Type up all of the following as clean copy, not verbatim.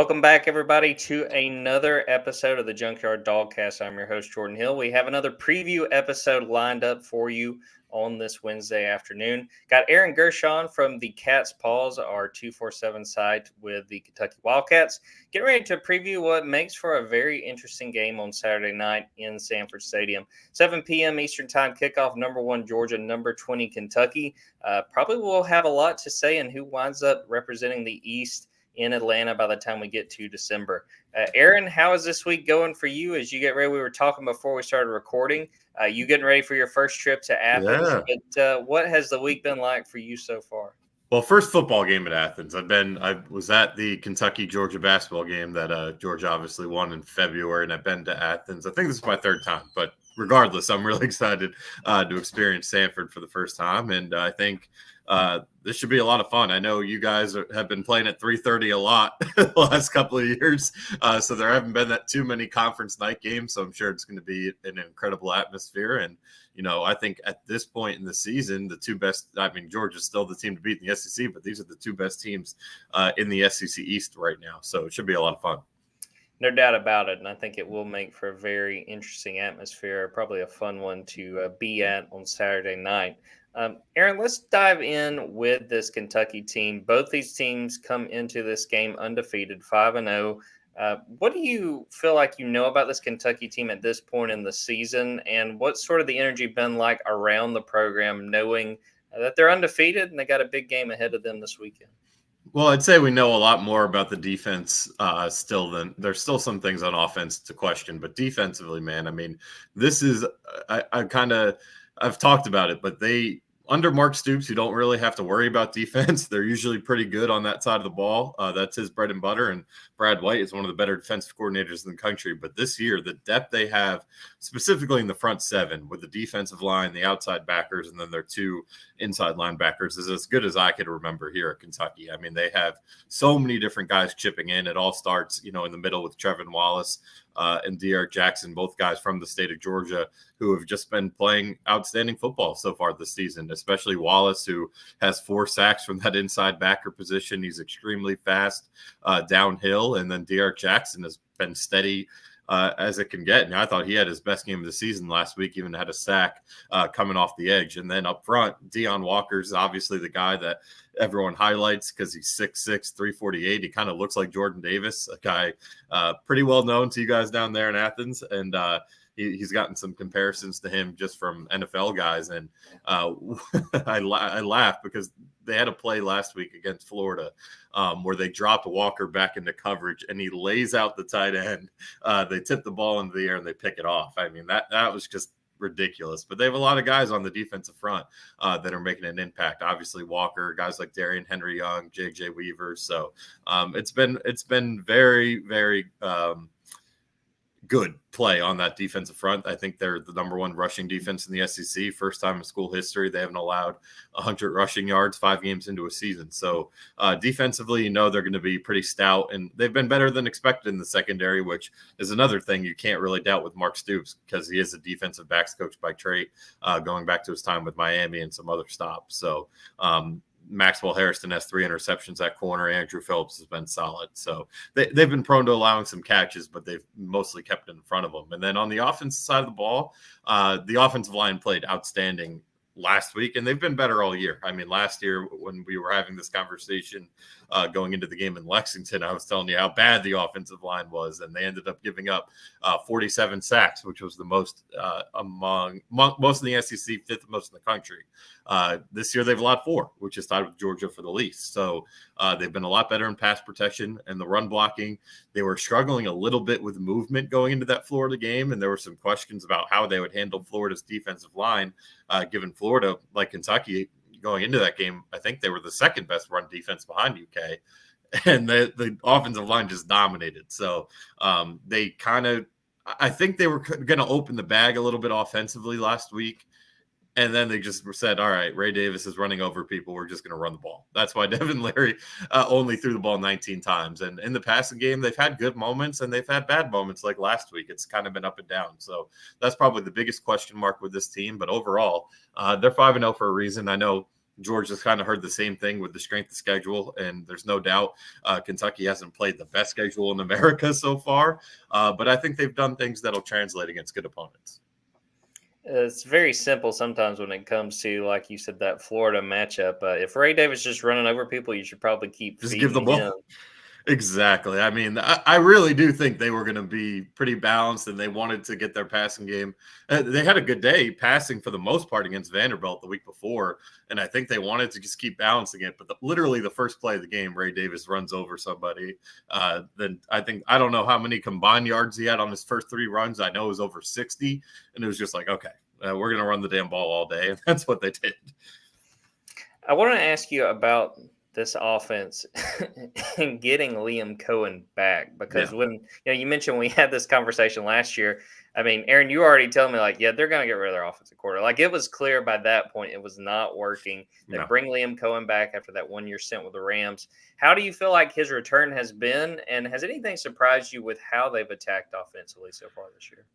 Welcome back, everybody, to another episode of the Junkyard Dawgcast. I'm your host, Jordan Hill. We have another preview episode lined up for you on this Wednesday afternoon. Got Aaron Gershon from the Cat's Paws, our 247 site with the Kentucky Wildcats. Getting ready to preview what makes for a very interesting game on Saturday night in Sanford Stadium. 7 p.m. Eastern Time kickoff, number 1 Georgia, number 20 Kentucky. Probably will have a lot to say in who winds up representing the East in Atlanta by the time we get to December. Aaron, how is this week going for you as you get ready? We were talking before we started recording. You getting ready for your first trip to Athens. Yeah. But what has the week been like for you so far? Well, first football game at Athens. I was at the Kentucky-Georgia basketball game that Georgia obviously won in February, and I've been to Athens. I think this is my third time, but regardless, I'm really excited to experience Sanford for the first time, and I think this should be a lot of fun. I know you guys have been playing at 3:30 a lot the last couple of years, so there haven't been that too many conference night games, so I'm sure it's going to be an incredible atmosphere. And I think at this point in the season, the two best, Georgia's still the team to beat in the SEC, but these are the two best teams in the SEC East right now. So it should be a lot of fun. No doubt about it. And I think it will make for a very interesting atmosphere, probably a fun one to be at on Saturday night. Aaron, let's dive in with this Kentucky team. Both these teams come into this game undefeated, 5-0. What do you feel like you know about this Kentucky team at this point in the season, and what's sort of the energy been like around the program, knowing that they're undefeated and they got a big game ahead of them this weekend? Well, I'd say we know a lot more about the defense still than there's still some things on offense to question, but defensively, man, this is I've talked about it, but under Mark Stoops, you don't really have to worry about defense. They're usually pretty good on that side of the ball. That's his bread and butter. And Brad White is one of the better defensive coordinators in the country. But this year, the depth they have, specifically in the front seven, with the defensive line, the outside backers, and then their two inside linebackers, is as good as I could remember here at Kentucky. They have so many different guys chipping in. It all starts, in the middle with Trevin Wallace and D'Eriq Jackson, both guys from the state of Georgia who have just been playing outstanding football so far this season, especially Wallace, who has 4 sacks from that inside backer position. He's extremely fast downhill. And then D'Eriq Jackson has been steady as it can get. And I thought he had his best game of the season last week, even had a sack coming off the edge. And then up front, Deion Walker's obviously the guy that everyone highlights because he's 6'6", 348. He kind of looks like Jordan Davis, a guy pretty well known to you guys down there in Athens. And he's gotten some comparisons to him just from NFL guys. And I laugh because they had a play last week against Florida where they dropped Walker back into coverage and he lays out the tight end. They tip the ball into the air and they pick it off. That was just ridiculous. But they have a lot of guys on the defensive front that are making an impact. Obviously Walker, guys like Darian Henry-Young, J.J. Weaver. So it's been very, very good play on that defensive front. I think they're the number 1 rushing defense in the SEC. First time in school history they haven't allowed 100 rushing yards 5 games into a season. So defensively, they're going to be pretty stout, and they've been better than expected in the secondary, which is another thing you can't really doubt with Mark Stoops because he is a defensive backs coach by trade, going back to his time with Miami and some other stops. So Maxwell Harrison has 3 interceptions at corner. Andrew Phillips has been solid. So they've been prone to allowing some catches, but they've mostly kept it in front of them. And then on the offensive side of the ball, the offensive line played outstanding last week, and they've been better all year. Last year when we were having this conversation going into the game in Lexington, I was telling you how bad the offensive line was, and they ended up giving up 47 sacks, which was the most among most in the SEC, 5th most in the country. This year they've allowed 4, which is tied with Georgia for the least. So they've been a lot better in pass protection and the run blocking. They were struggling a little bit with movement going into that Florida game, and there were some questions about how they would handle Florida's defensive line, given Florida, like Kentucky, going into that game, I think they were the second best run defense behind UK, and the offensive line just dominated. So I think they were going to open the bag a little bit offensively last week. And then they just said, all right, Ray Davis is running over people. We're just going to run the ball. That's why Devin Leary only threw the ball 19 times. And in the passing game, they've had good moments and they've had bad moments like last week. It's kind of been up and down. So that's probably the biggest question mark with this team. But overall, they're 5-0 for a reason. I know Georgia's kind of heard the same thing with the strength of schedule, and there's no doubt Kentucky hasn't played the best schedule in America so far, but I think they've done things that'll translate against good opponents. It's very simple sometimes when it comes to, like you said, that Florida matchup. If Ray Davis just running over people, you should probably keep Just feeding give the ball. him. Exactly. I mean, I really do think they were going to be pretty balanced, and they wanted to get their passing game. They had a good day passing for the most part against Vanderbilt the week before, and I think they wanted to just keep balancing it. But literally the first play of the game, Ray Davis runs over somebody. Then I don't know how many combined yards he had on his first 3 runs. I know it was over 60, and it was just like, okay, we're going to run the damn ball all day, and that's what they did. I want to ask you about this offense and getting Liam Coen back, because when you mentioned we had this conversation last year, I mean, Aaron, you already told me like, yeah, they're going to get rid of their offensive coordinator. Like, it was clear by that point it was not working. They bring Liam Coen back after that 1 year stint with the Rams. How do you feel like his return has been, and has anything surprised you with how they've attacked offensively so far this year?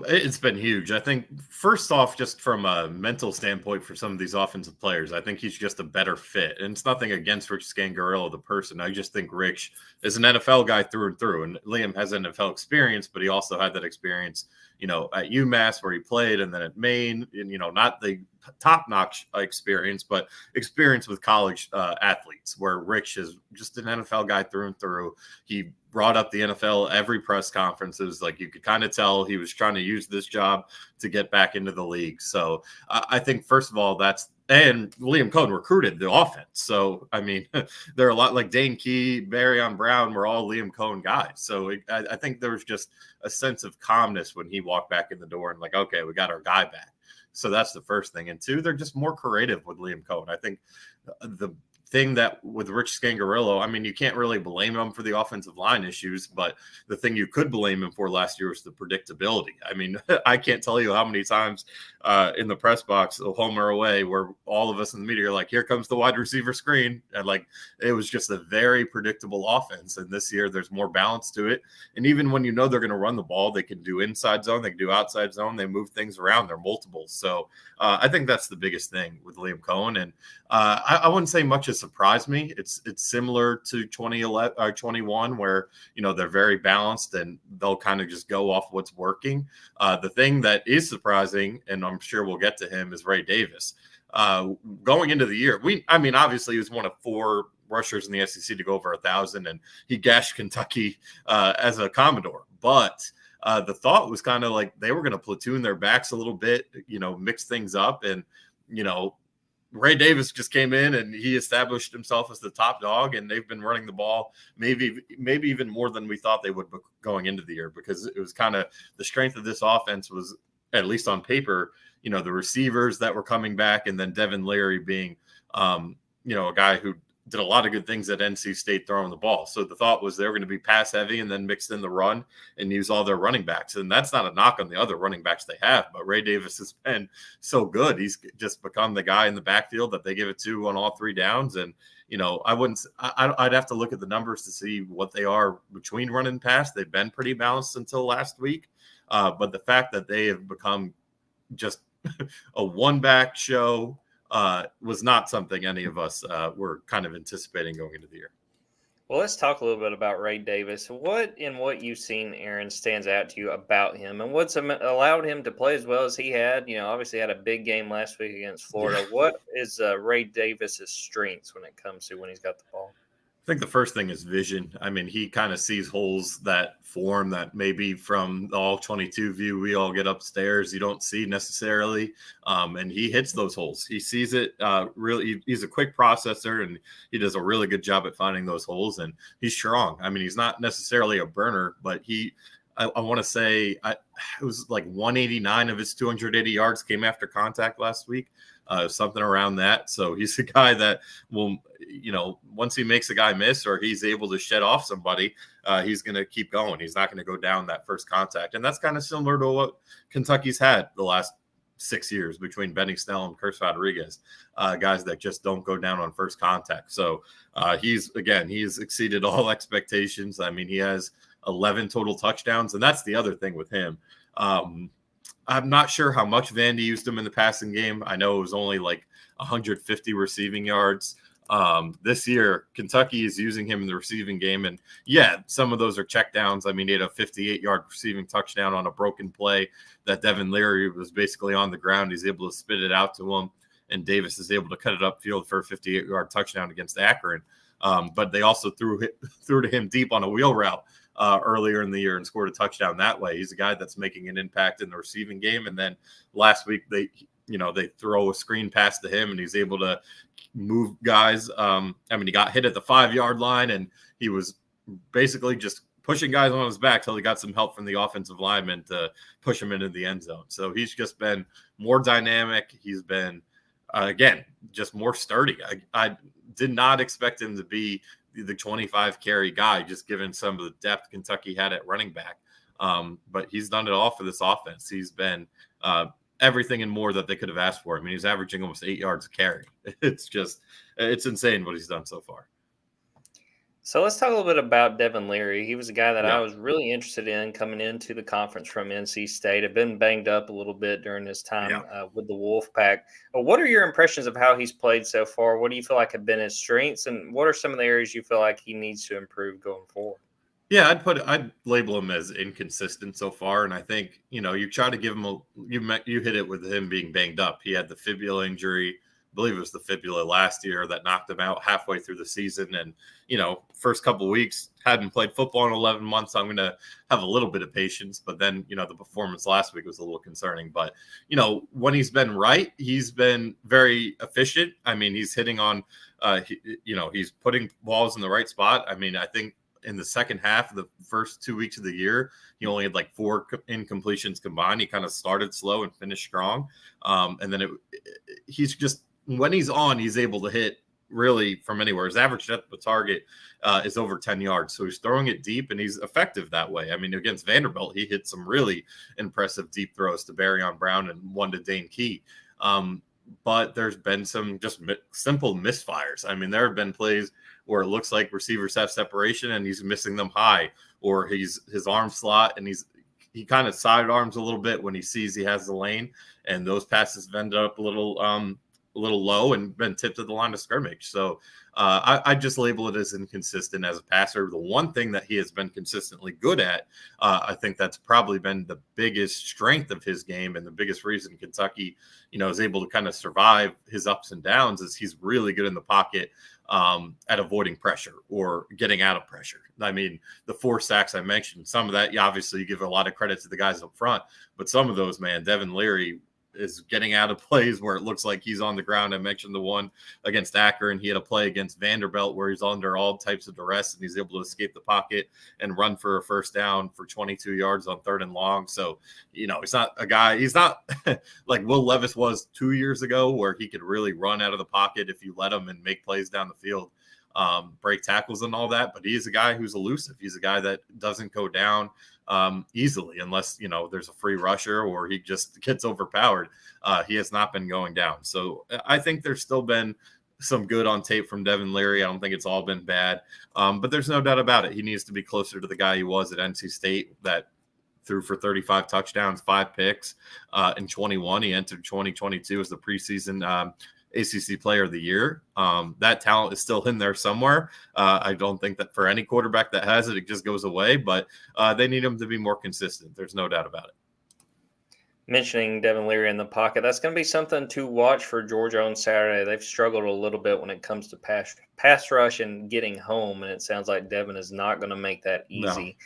It's been huge. I think, first off, just from a mental standpoint for some of these offensive players, I think he's just a better fit. And it's nothing against Rich Scangarello, the person. I just think Rich is an NFL guy through and through. And Liam has NFL experience, but he also had that experience, at UMass where he played, and then at Maine, and, not the top-notch experience, but experience with college athletes, where Rich is just an NFL guy through and through. He brought up the NFL every press conference. It was like you could kind of tell he was trying to use this job to get back into the league. So I think, first of all, and Liam Coen recruited the offense. So, I mean, there are a lot like Dane Key, Marion Brown were all Liam Coen guys. So I think there was just a sense of calmness when he walked back in the door and like, okay, we got our guy back. So that's the first thing. And 2, they're just more creative with Liam Coen. I think the thing that with Rich Scangarello, I mean, you can't really blame him for the offensive line issues, but the thing you could blame him for last year was the predictability. I mean, I can't tell you how many times in the press box, home or away, where all of us in the media are like, here comes the wide receiver screen. And like, it was just a very predictable offense. And this year there's more balance to it. And even when they're going to run the ball, they can do inside zone, they can do outside zone, they move things around, they're multiple. So I think that's the biggest thing with Liam Coen. And I wouldn't say much has surprised me. It's similar to 2011 or 21, where they're very balanced and they'll kind of just go off what's working. The thing that is surprising, and I'm sure we'll get to him, is Ray Davis. Going into the year, obviously he was one of 4 rushers in the SEC to go over 1,000, and he gashed Kentucky as a Commodore. But the thought was kind of like they were going to platoon their backs a little bit, mix things up, and Ray Davis just came in and he established himself as the top dog, and they've been running the ball maybe even more than we thought they would going into the year, because it was kind of the strength of this offense was, at least on paper, the receivers that were coming back, and then Devin Leary being, a guy who did a lot of good things at NC State throwing the ball. So the thought was they were going to be pass heavy and then mixed in the run and use all their running backs. And that's not a knock on the other running backs they have, but Ray Davis has been so good. He's just become the guy in the backfield that they give it to on all 3 downs. And, I'd have to look at the numbers to see what they are between run and pass. They've been pretty balanced until last week. But the fact that they have become just a one-back show was not something any of us were kind of anticipating going into the year. Well, let's talk a little bit about Ray Davis. What you've seen, Aaron, stands out to you about him, and what's allowed him to play as well as he had? Obviously had a big game last week against Florida. Yeah. What is Ray Davis's strengths when it comes to when he's got the ball? I think the first thing is vision. I mean, he kind of sees holes that form that maybe from the all-22 view we all get upstairs you don't see necessarily, and he hits those holes. He sees it really. He's a quick processor, and he does a really good job at finding those holes, and he's strong. I mean, he's not necessarily a burner, but I want to say it was like 189 of his 280 yards came after contact last week. Something around that. So he's a guy that will, once he makes a guy miss or he's able to shed off somebody, he's going to keep going. He's not going to go down that first contact. And that's kind of similar to what Kentucky's had the last 6 years between Benny Snell and Chris Rodriguez, guys that just don't go down on first contact. So he's exceeded all expectations. I mean, he has 11 total touchdowns, and that's the other thing with him. I'm not sure how much Vandy used him in the passing game. I know it was only like 150 receiving yards. This year, Kentucky is using him in the receiving game. And yeah, some of those are checkdowns. I mean, he had a 58-yard receiving touchdown on a broken play that Devin Leary was basically on the ground. He's able to spit it out to him, and Davis is able to cut it upfield for a 58-yard touchdown against Akron. But they also threw to him deep on a wheel route earlier in the year and scored a touchdown that way. He's a guy that's making an impact in the receiving game. And then last week they throw a screen pass to him and he's able to move guys. He got hit at the 5-yard line and he was basically just pushing guys on his back till he got some help from the offensive lineman to push him into the end zone. So he's just been more dynamic. He's been, again, just more sturdy. I did not expect him to be the 25 carry guy, just given some of the depth Kentucky had at running back. But he's done it all for this offense. He's been everything and more that they could have asked for. I mean, he's averaging almost 8 yards a carry. It's insane what he's done so far. So let's talk a little bit about Devin Leary. He was a guy that I was really interested in coming into the conference from NC State. I've been banged up a little bit during his time with the Wolfpack. What are your impressions of how he's played so far? What do you feel like have been his strengths, and what are some of the areas you feel like he needs to improve going forward? Yeah, I'd label him as inconsistent so far, and I think you try to give him you hit it with him being banged up. He had the fibula injury. I believe it was the fibula last year that knocked him out halfway through the season. And, first couple of weeks, hadn't played football in 11 months. So I'm going to have a little bit of patience. But then, the performance last week was a little concerning. But, when he's been right, he's been very efficient. I mean, he's hitting on, he's putting balls in the right spot. I mean, I think in the second half of the first 2 weeks of the year, he only had like 4 incompletions combined. He kind of started slow and finished strong. And then he's just, when he's on, he's able to hit really from anywhere. His average depth of target is over 10 yards. So he's throwing it deep and he's effective that way. I mean, against Vanderbilt, he hit some really impressive deep throws to Barryon Brown and one to Dane Key. But there's been some just simple misfires. I mean, there have been plays where it looks like receivers have separation and he's missing them high, or his arm slot and he kind of side arms a little bit when he sees he has the lane, and those passes have ended up a little low and been tipped at the line of scrimmage. So I just label it as inconsistent as a passer. The one thing that he has been consistently good at, I think that's probably been the biggest strength of his game and the biggest reason Kentucky, is able to kind of survive his ups and downs, is he's really good in the pocket at avoiding pressure or getting out of pressure. I mean, the 4 sacks I mentioned, some of that, obviously you give a lot of credit to the guys up front, but some of those, man, Devin Leary is getting out of plays where it looks like he's on the ground. I mentioned the one against Akron. He had a play against Vanderbilt where he's under all types of duress and he's able to escape the pocket and run for a first down for 22 yards on 3rd and long. So, he's not a guy, he's not like Will Levis was 2 years ago where he could really run out of the pocket if you let him and make plays down the field, break tackles and all that. But he's a guy who's elusive. He's a guy that doesn't go down easily unless there's a free rusher or he just gets overpowered. He has not been going down. So I think there's still been some good on tape from Devin Leary. I don't think it's all been bad, but there's no doubt about it. He needs to be closer to the guy he was at NC State that threw for 35 touchdowns, 5 picks in 21. He entered 2022 as the preseason ACC Player of the Year. That talent is still in there somewhere. I don't think that for any quarterback that has it, it just goes away, but they need him to be more consistent. There's no doubt about it. Mentioning Devin Leary in the pocket, that's going to be something to watch for Georgia on Saturday. They've struggled a little bit when it comes to pass rush and getting home, and it sounds like Devin is not going to make that easy.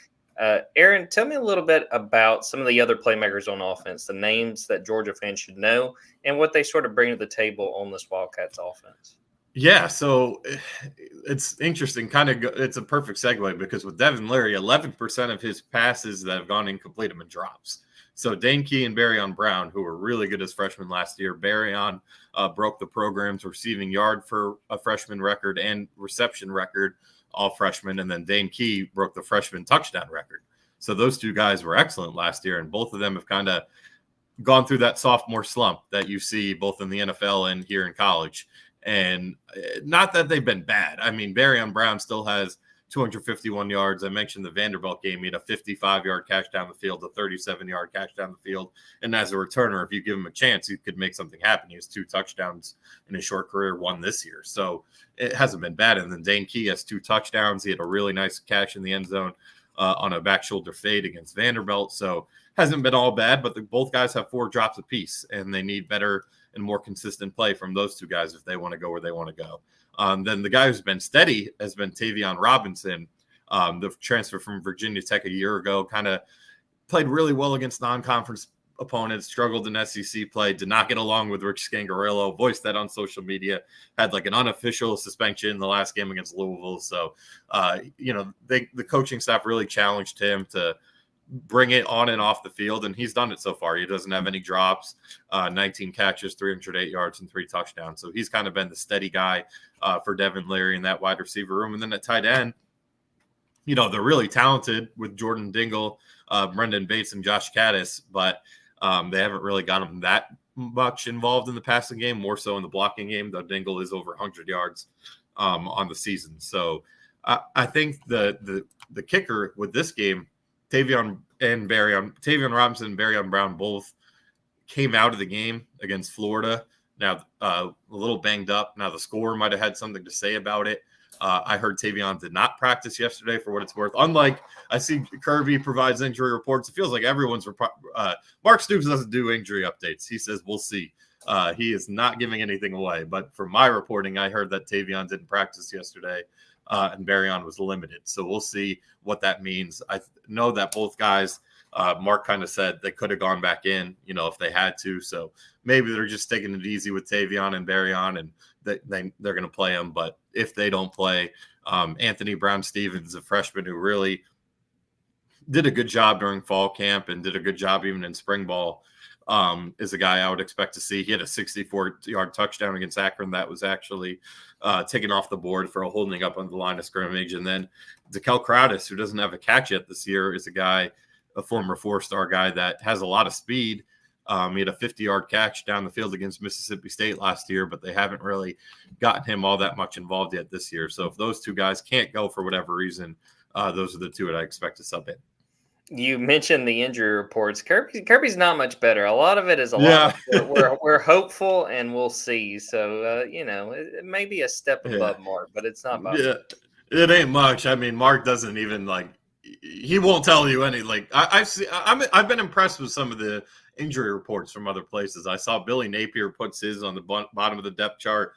No. Aaron, tell me a little bit about some of the other playmakers on offense, the names that Georgia fans should know, and what they sort of bring to the table on this Wildcats offense. Yeah, so it's interesting. It's a perfect segue because with Devin Leary, 11% of his passes that have gone incomplete have been drops. So Dane Key and Barryon Brown, who were really good as freshmen last year, Barryon broke the program's receiving yard for a freshman record and reception record, all freshmen, and then Dane Key broke the freshman touchdown record. So those two guys were excellent last year, and both of them have kind of gone through that sophomore slump that you see both in the NFL and here in college. And not that they've been bad. I mean, Barryon Brown still has 251 yards. I mentioned the Vanderbilt game. He had a 55-yard catch down the field, a 37-yard catch down the field. And as a returner, if you give him a chance, he could make something happen. He has 2 touchdowns in his short career, 1 this year. So it hasn't been bad. And then Dane Key has 2 touchdowns. He had a really nice catch in the end zone on a back shoulder fade against Vanderbilt. So hasn't been all bad, but both guys have 4 drops apiece, and they need better and more consistent play from those 2 guys if they want to go where they want to go. Then the guy who's been steady has been Tavion Robinson, the transfer from Virginia Tech a year ago, kind of played really well against non-conference opponents, struggled in SEC play, did not get along with Rich Scangarello, voiced that on social media, had like an unofficial suspension in the last game against Louisville. So, the coaching staff really challenged him to bring it on and off the field, and he's done it so far. He doesn't have any drops, 19 catches, 308 yards, and 3 touchdowns. So he's kind of been the steady guy for Devin Leary in that wide receiver room. And then at tight end, they're really talented with Jordan Dingle, Brendan Bates, and Josh Caddis, but they haven't really got him that much involved in the passing game, more so in the blocking game, though Dingle is over 100 yards on the season. So I think the kicker with this game, Tavion Robinson and Barryon Brown both came out of the game against Florida. Now, a little banged up. Now, the score might have had something to say about it. I heard Tavion did not practice yesterday, for what it's worth. Unlike, I see Kirby provides injury reports. It feels like everyone's Mark Stoops doesn't do injury updates. He says, we'll see. He is not giving anything away. But for my reporting, I heard that Tavion didn't practice yesterday. And Barryon was limited. So we'll see what that means. I know that both guys, Mark kind of said they could have gone back in, if they had to. So maybe they're just taking it easy with Tavion and Barryon, and they're going to play him. But if they don't play, Anthony Brown-Stevens, a freshman who really did a good job during fall camp and did a good job even in spring ball, is a guy I would expect to see. He had a 64-yard touchdown against Akron that was actually taken off the board for a holding up on the line of scrimmage. And then Dekel Crowdis, who doesn't have a catch yet this year, is a former 4-star guy that has a lot of speed. He had a 50-yard catch down the field against Mississippi State last year, but they haven't really gotten him all that much involved yet this year. So if those 2 guys can't go for whatever reason, those are the 2 that I expect to sub in. You mentioned the injury reports. Kirby's not much better. A lot of it is we're hopeful and we'll see. So, it may be a step above Mark, but it's not much. Yeah, it ain't much. I mean, Mark doesn't even he won't tell you any. I've been impressed with some of the injury reports from other places. I saw Billy Napier puts his on the bottom of the depth chart.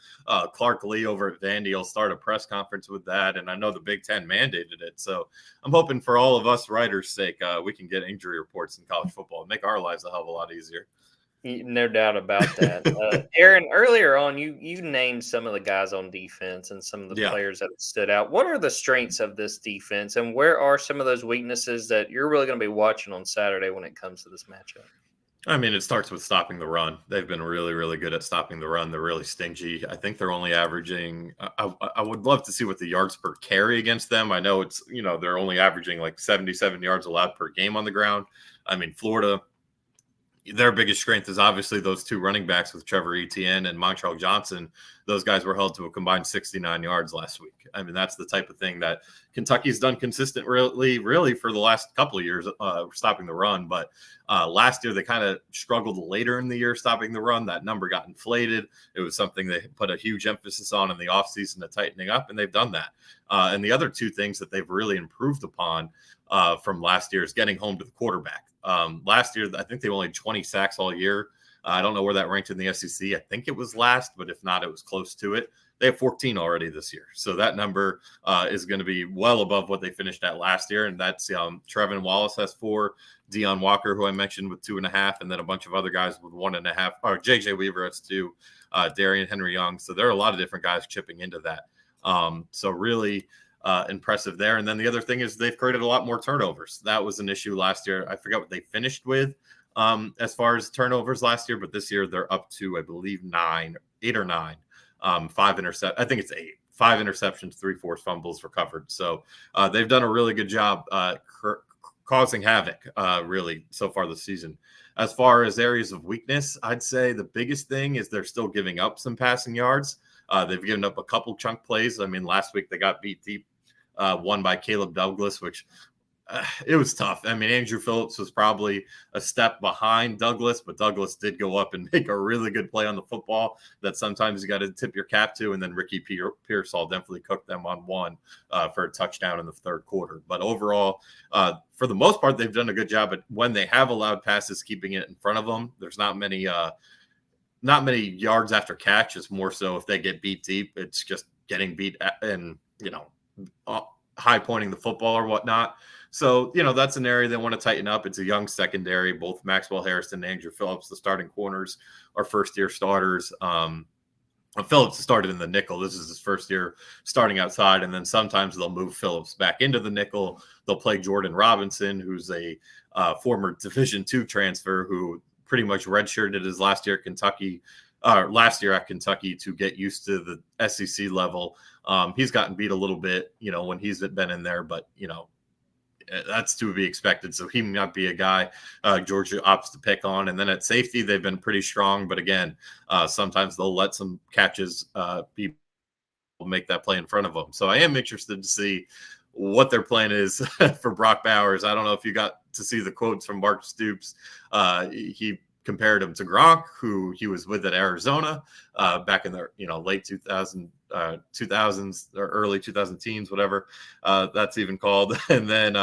Clark Lee over at Vandy will start a press conference with that, and I know the Big Ten mandated it. So I'm hoping for all of us writers' sake, we can get injury reports in college football and make our lives a hell of a lot easier. No doubt about that. Aaron, earlier on, you named some of the guys on defense and some of the players that stood out. What are the strengths of this defense, and where are some of those weaknesses that you're really going to be watching on Saturday when it comes to this matchup? I mean, it starts with stopping the run. They've been really, really good at stopping the run. They're really stingy. I think they're only averaging I would love to see what the yards per carry against them. I know it's, they're only averaging like 77 yards allowed per game on the ground. I mean, Florida, their biggest strength is obviously those 2 running backs with Trevor Etienne and Montrell Johnson. Those guys were held to a combined 69 yards last week. I mean, that's the type of thing that Kentucky's done consistently, really, for the last couple of years, stopping the run. But last year, they kind of struggled later in the year stopping the run. That number got inflated. It was something they put a huge emphasis on in the offseason to tightening up, and they've done that. And the other 2 things that they've really improved upon from last year is getting home to the quarterback. Last year, I think they only had 20 sacks all year. I don't know where that ranked in the SEC. I think it was last, but if not, it was close to it. They have 14 already this year. So that number is going to be well above what they finished at last year. And that's Trevin Wallace has 4, Deion Walker, who I mentioned, with 2.5, and then a bunch of other guys with 1.5, or JJ Weaver has 2, Darian Henry Young. So there are a lot of different guys chipping into that. So really impressive there. And then the other thing is they've created a lot more turnovers. That was an issue last year. I forgot what they finished with as far as turnovers last year, but this year they're up to, I believe, 8 or 9. 5 interceptions. I think it's 8. 5 interceptions, 3 forced fumbles recovered. So they've done a really good job causing havoc, really, so far this season. As far as areas of weakness, I'd say the biggest thing is they're still giving up some passing yards. They've given up a couple chunk plays. I mean, last week they got beat deep won by Caleb Douglas, which it was tough. I mean, Andrew Phillips was probably a step behind Douglas, but Douglas did go up and make a really good play on the football that sometimes you got to tip your cap to. And then Ricky Pearsall definitely cooked them on one for a touchdown in the third quarter. But overall, for the most part, they've done a good job. But when they have allowed passes, keeping it in front of them, there's not many yards after catch. It's more so if they get beat deep, it's just getting beat and, high pointing the football or whatnot. So, that's an area they want to tighten up. It's a young secondary. Both Maxwell Harrison and Andrew Phillips, the starting corners, are first-year starters. Phillips started in the nickel. This is his first year starting outside, and then sometimes they'll move Phillips back into the nickel. They'll play Jordan Robinson, who's a former Division II transfer who pretty much redshirted his last year at Kentucky to get used to the SEC level. He's gotten beat a little bit, when he's been in there, but, that's to be expected. So he may not be a guy Georgia opts to pick on. And then at safety, they've been pretty strong. But again, sometimes they'll let some catches people make that play in front of them. So I am interested to see what their plan is for Brock Bowers. I don't know if you got to see the quotes from Mark Stoops. He compared him to Gronk, who he was with at Arizona back in the late 2000s or early 2010s, whatever that's even called. And then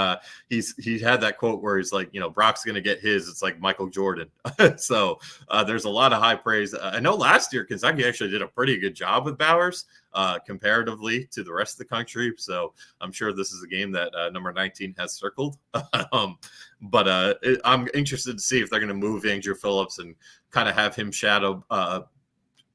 he had that quote where he's like, Brock's going to get his. It's like Michael Jordan. So there's a lot of high praise. I know last year Kentucky actually did a pretty good job with Bowers comparatively to the rest of the country. So I'm sure this is a game that number 19 has circled. But I'm interested to see if they're going to move Andrew Phillips and kind of have him shadow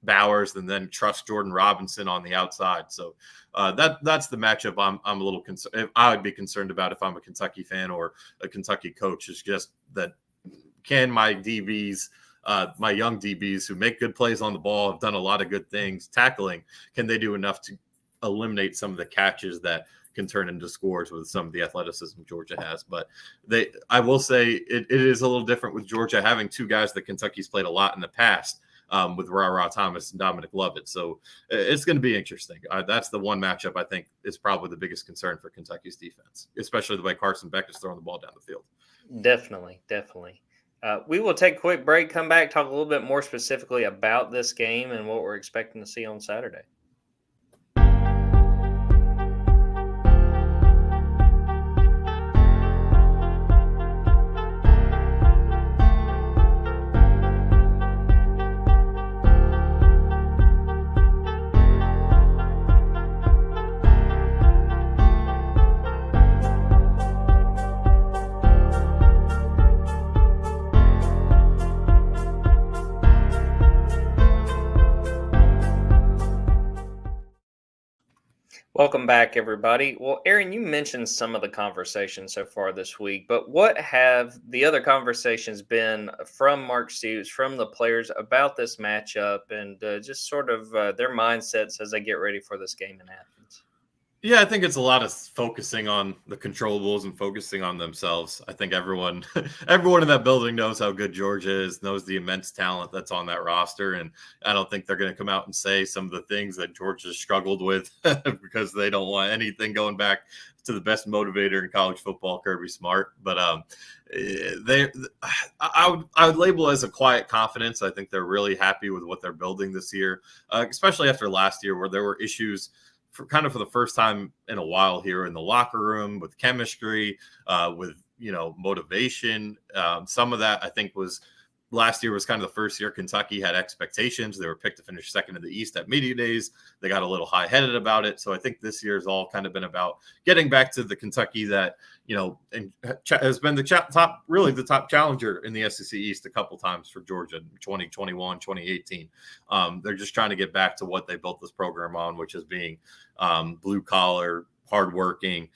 Bowers and then trust Jordan Robinson on the outside. So that's the matchup I'm a little concerned. I would be concerned about if I'm a Kentucky fan or a Kentucky coach, is just that can my DBs, my young DBs who make good plays on the ball, have done a lot of good things tackling, can they do enough to eliminate some of the catches that can turn into scores with some of the athleticism Georgia has? But I will say it is a little different with Georgia having two guys that Kentucky's played a lot in the past, with Ra Thomas and Dominic Lovett. So it's going to be interesting. That's the one matchup I think is probably the biggest concern for Kentucky's defense, especially the way Carson Beck is throwing the ball down the field. Definitely. We will take a quick break, come back, talk a little bit more specifically about this game and what we're expecting to see on Saturday. Welcome back, everybody. Well, Aaron, you mentioned some of the conversations so far this week, but what have the other conversations been from Mark Stoops, from the players about this matchup and just sort of their mindsets as they get ready for this game in Athens? Yeah, I think it's a lot of focusing on the controllables and focusing on themselves. I think everyone in that building knows how good Georgia is, knows the immense talent that's on that roster. And I don't think they're going to come out and say some of the things that Georgia struggled with because they don't want anything going back to the best motivator in college football, Kirby Smart. But I would label as a quiet confidence. I think they're really happy with what they're building this year, especially after last year where there were issues for the first time in a while here in the locker room with chemistry, with, motivation. Some of that I think was last year was kind of the first year Kentucky had expectations. They were picked to finish second in the East at media days. They got a little high-headed about it. So I think this year's all kind of been about getting back to the Kentucky that, has been the top challenger in the SEC East a couple times for Georgia, 2021, 2018. They're just trying to get back to what they built this program on, which is being blue-collar, hardworking,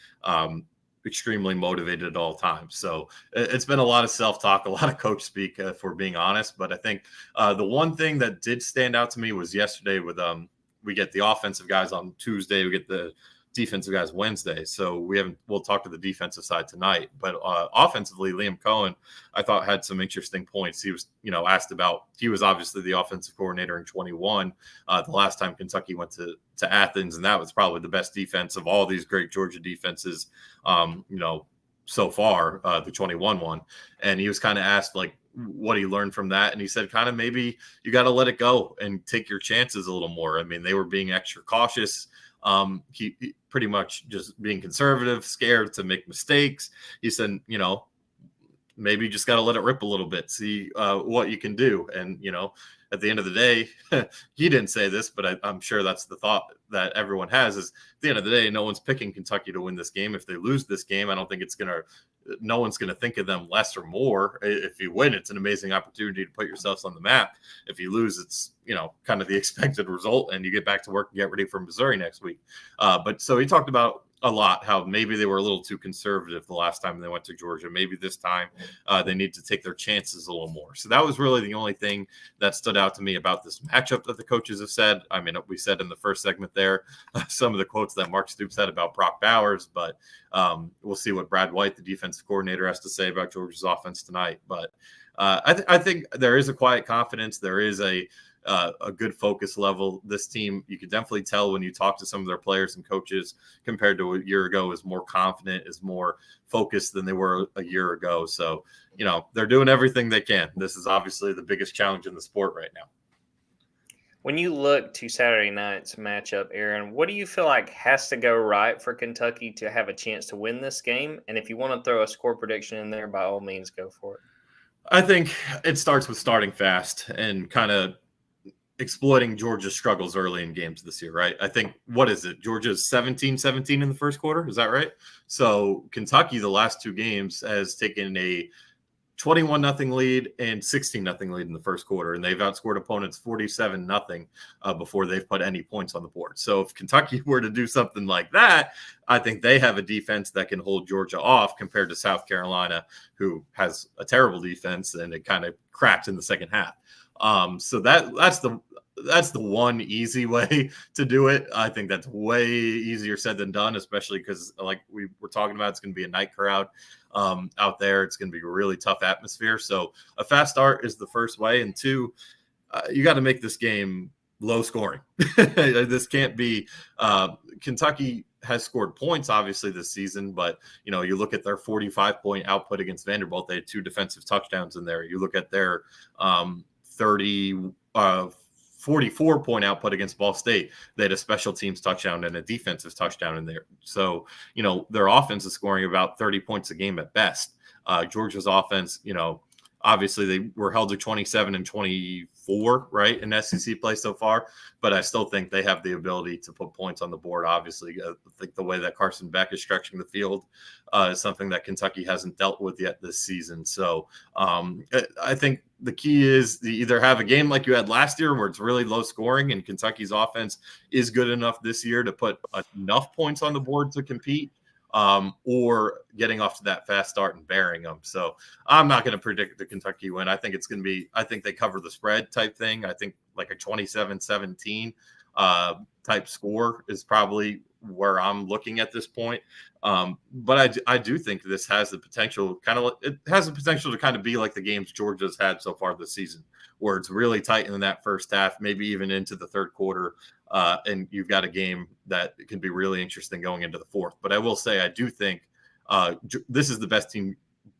extremely motivated at all times. So it's been a lot of self-talk, a lot of coach speak, for being honest. But I think the one thing that did stand out to me was yesterday with we get the offensive guys on Tuesday, we get the defensive guys Wednesday. So we'll talk to the defensive side tonight. But offensively, Liam Coen, I thought, had some interesting points. He was, asked about, he was obviously the offensive coordinator in 21, the last time Kentucky went to Athens, and that was probably the best defense of all these great Georgia defenses, so far, the 21 one. And he was kind of asked, like, what he learned from that. And he said, kind of, maybe you got to let it go and take your chances a little more. I mean, they were being extra cautious. He pretty much just being conservative, scared to make mistakes. He said, maybe you just got to let it rip a little bit, see what you can do. And, at the end of the day, he didn't say this, but I'm sure that's the thought that everyone has, is at the end of the day, no one's picking Kentucky to win this game. If they lose this game, I don't think no one's going to think of them less or more. If you win, it's an amazing opportunity to put yourselves on the map. If you lose, it's, kind of the expected result, and you get back to work and get ready for Missouri next week. But so he talked about a lot how maybe they were a little too conservative the last time they went to Georgia. Maybe this time they need to take their chances a little more. So that was really the only thing that stood out to me about this matchup that the coaches have said. I mean, we said in the first segment there, some of the quotes that Mark Stoops said about Brock Bowers, but we'll see what Brad White, the defensive coordinator, has to say about Georgia's offense tonight. But I think there is a quiet confidence. There is a good focus level. This team, you could definitely tell when you talk to some of their players and coaches compared to a year ago, is more confident, is more focused than they were a year ago. So, they're doing everything they can. This is obviously the biggest challenge in the sport right now. When you look to Saturday night's matchup, Aaron, what do you feel like has to go right for Kentucky to have a chance to win this game? And if you want to throw a score prediction in there, by all means, go for it. I think it starts with starting fast and kind of exploiting Georgia's struggles early in games this year, right? I think, what is it? Georgia's 17-17 in the first quarter. Is that right? So Kentucky, the last two games, has taken a 21-0 lead and 16-0 lead in the first quarter, and they've outscored opponents 47-0 before they've put any points on the board. So if Kentucky were to do something like that, I think they have a defense that can hold Georgia off compared to South Carolina, who has a terrible defense, and it kind of cracked in the second half. So that's the one easy way to do it. I think that's way easier said than done, especially because, like we were talking about, it's going to be a night crowd out there. It's going to be a really tough atmosphere. So a fast start is the first way. And two, you got to make this game low scoring. This can't be Kentucky has scored points, obviously, this season, but you look at their 45-point output against Vanderbilt. They had 2 defensive touchdowns in there. You look at their 44-point output against Ball State. They had a special teams touchdown and a defensive touchdown in there. So, their offense is scoring about 30 points a game at best. Georgia's offense, obviously they were held to 27 and 24, right, in SEC play so far. But I still think they have the ability to put points on the board. Obviously, I think the way that Carson Beck is stretching the field is something that Kentucky hasn't dealt with yet this season. So I think the key is to either have a game like you had last year where it's really low scoring and Kentucky's offense is good enough this year to put enough points on the board to compete, or getting off to that fast start and bearing them. So I'm not going to predict the Kentucky win. I think it's going to be, I think they cover the spread type thing. I think like a 27-17 type score is probably where I'm looking at this point. But I do think this has the potential, it has the potential to kind of be like the games Georgia's had so far this season, where it's really tight in that first half, maybe even into the third quarter. And you've got a game that can be really interesting going into the fourth. But I will say, I do think this is the best team,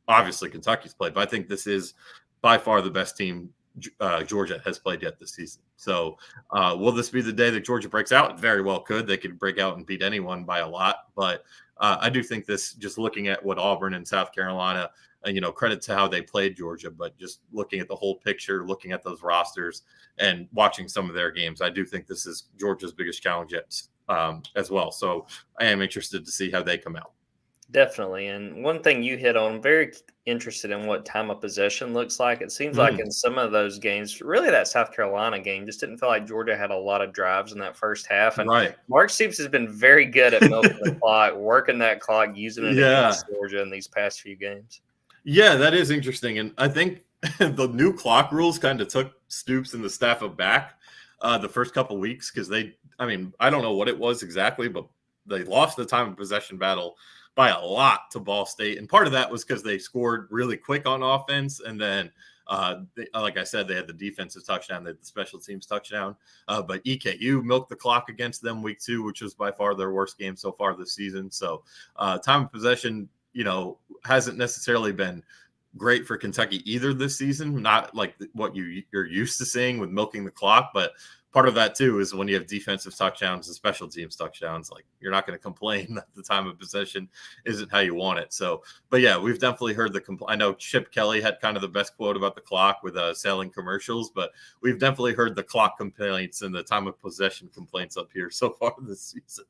obviously Kentucky's played, but I think this is by far the best team Georgia has played yet this season. So will this be the day that Georgia breaks out? It very well could. They could break out and beat anyone by a lot. But I do think this, just looking at what Auburn and South Carolina, credit to how they played Georgia, but just looking at the whole picture, looking at those rosters and watching some of their games, I do think this is Georgia's biggest challenge yet as well. So I am interested to see how they come out. Definitely. And one thing you hit on, very interested in what time of possession looks like. It seems like in some of those games, really that South Carolina game, just didn't feel like Georgia had a lot of drives in that first half. And right. Mark Stoops has been very good at milking the clock, working that clock, using it against Georgia in these past few games. Yeah, that is interesting. And I think the new clock rules kind of took Stoops and the staff aback the first couple of weeks, because I don't know what it was exactly, but they lost the time of possession battle by a lot to Ball State. And part of that was because they scored really quick on offense. And then, like I said, they had the defensive touchdown, they had the special teams touchdown. But EKU milked the clock against them week 2, which was by far their worst game so far this season. So time of possession, hasn't necessarily been great for Kentucky either this season. Not like what you're used to seeing with milking the clock, but part of that too is when you have defensive touchdowns and special teams touchdowns, like you're not going to complain that the time of possession isn't how you want it. So, but yeah, we've definitely heard I know Chip Kelly had kind of the best quote about the clock with selling commercials, but we've definitely heard the clock complaints and the time of possession complaints up here so far this season.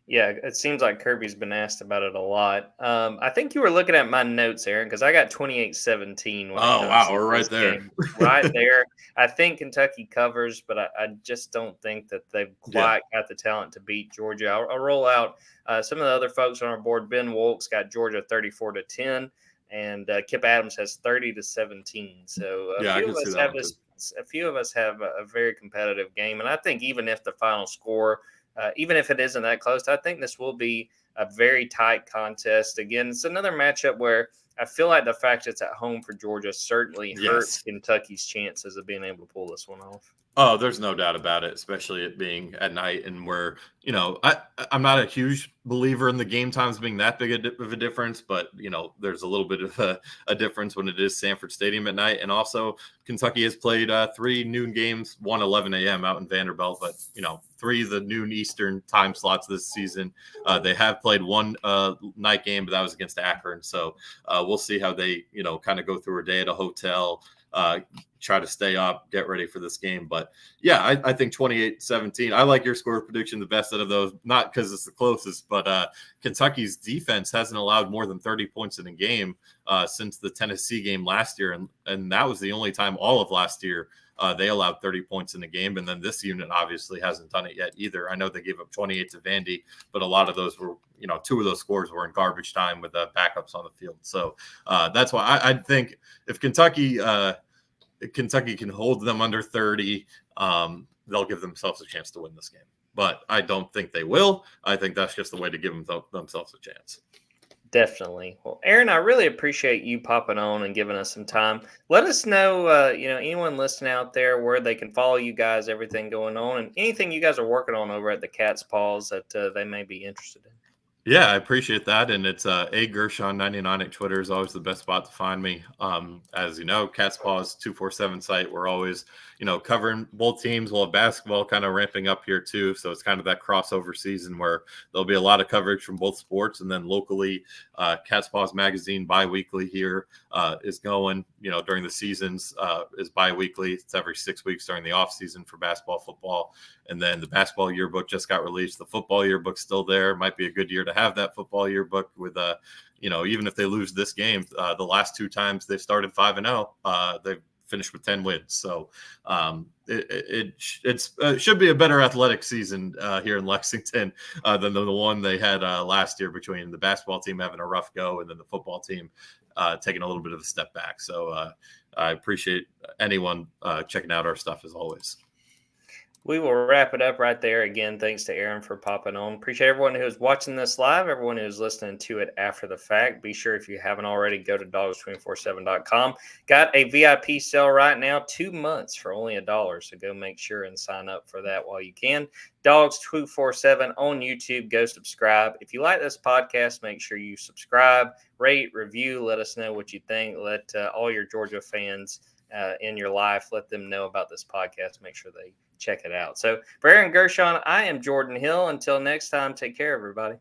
Yeah, it seems like Kirby's been asked about it a lot. I think you were looking at my notes, Aaron, because I got 28-17. Oh, wow, we're right there. Right there. I think Kentucky covers, but I just don't think that they've quite got the talent to beat Georgia. I'll roll out some of the other folks on our board. Ben Wolk's got Georgia 34-10, and Kip Adams has 30-17. So a few of us have a very competitive game, and I think even if the final score – even if it isn't that close, I think this will be a very tight contest. Again, it's another matchup where I feel like the fact it's at home for Georgia certainly hurts Kentucky's chances of being able to pull this one off. Oh, there's no doubt about it, especially it being at night and where, I'm not a huge believer in the game times being that big of a difference, but, there's a little bit of a difference when it is Sanford Stadium at night. And also Kentucky has played 3 noon games, 11 a.m. out in Vanderbilt, but, 3 of the noon Eastern time slots this season. They have played 1 night game, but that was against Akron. So we'll see how they, kind of go through a day at a hotel, try to stay up, get ready for this game. But yeah, I think 28-17. I like your score prediction the best out of those, not because it's the closest, but Kentucky's defense hasn't allowed more than 30 points in a game since the Tennessee game last year. And that was the only time all of last year they allowed 30 points in a game. And then this unit obviously hasn't done it yet either. I know they gave up 28 to Vandy, but a lot of those were, 2 of those scores were in garbage time with the backups on the field. So that's why I think if Kentucky can hold them under 30, they'll give themselves a chance to win this game. But I don't think they will. I think that's just the way to give themselves a chance. Definitely. Well, Aaron, I really appreciate you popping on and giving us some time. Let us know, anyone listening out there where they can follow you guys, everything going on, and anything you guys are working on over at the Cat's Paws that they may be interested in. Yeah, I appreciate that. And it's a Gershon 99 at Twitter is always the best spot to find me. As you know, Cat's Paws 247 site. We're always, covering both teams. We'll have basketball kind of ramping up here too. So it's kind of that crossover season where there'll be a lot of coverage from both sports. And then locally, Cat's Paws Magazine bi-weekly here is going, during the seasons is bi-weekly. It's every 6 weeks during the off season for basketball, football. And then the basketball yearbook just got released. The football yearbook's still there. Might be a good year to have that football yearbook with, even if they lose this game, the last 2 times they've started 5-0, they've finished with 10 wins. So it should be a better athletic season here in Lexington than the one they had last year, between the basketball team having a rough go and then the football team taking a little bit of a step back. So I appreciate anyone checking out our stuff as always. We will wrap it up right there. Again, thanks to Aaron for popping on. Appreciate everyone who's watching this live, everyone who's listening to it after the fact. Be sure, if you haven't already, go to Dawgs247.com. Got a VIP sale right now, 2 months for only $1. So go make sure and sign up for that while you can. Dawgs247 on YouTube. Go subscribe. If you like this podcast, make sure you subscribe, rate, review. Let us know what you think. Let all your Georgia fans in your life, let them know about this podcast. Make sure they check it out. So for Aaron Gershon, I am Jordan Hill. Until next time, take care, everybody.